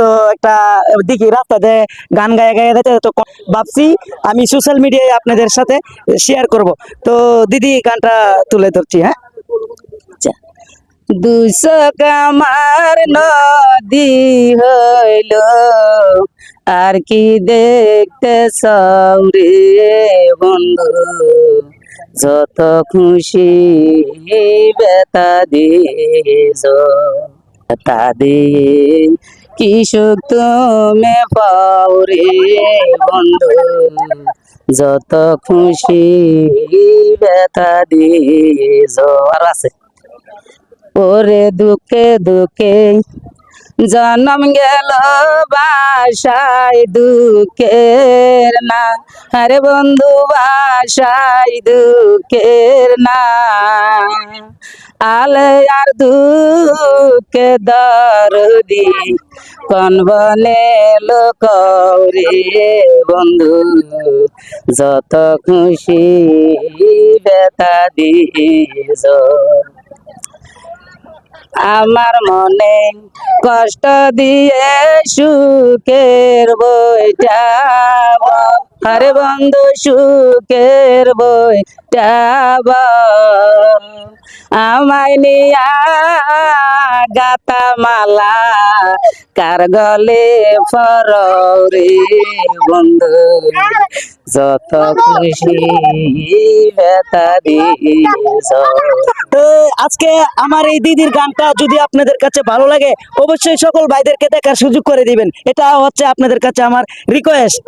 তো একটা দেখি রাস্তাতে গান গায়ে গায়ে যাচ্ছে, তো ভাবছি আমি সোশ্যাল মিডিয়ায় আপনাদের সাথে শেয়ার করব। তো দিদি গানটা তুলে ধরছি, হ্যাঁ। আচ্ছা। 200 কামার নদী হইল, আর কি দেখতে রে বন্ধু, যত খুশি বেতা দিস তা দিয়ে কি সুখ তুমি পাও রে বন্ধু, যত খুশি বেতা দিস। আর আছে, ওরে দুঃখে দুঃখে জনম গেল বাসায় দুঃখের না, আরে বন্ধু বাসায় দুঃখের না, আলে আর দুঃখে দরদি কোন বলে লোক রে বন্ধু, যত খুশি বেতা দিস। আমার মনে কষ্ট দিয়ে সুখের বইটা, আরে বন্ধু সুখের বইটা আমায় নিয়া গাতা মালা কার গলে ফরে বন্ধু, যত খুশি বেতা দিস। তো আজকে আমার এই দিদির গানটা যদি আপনাদের কাছে ভালো লাগে, অবশ্যই সকল ভাইদেরকে দেখার সুযোগ করে দিবেন, এটা হচ্ছে আপনাদের কাছে আমার রিকোয়েস্ট।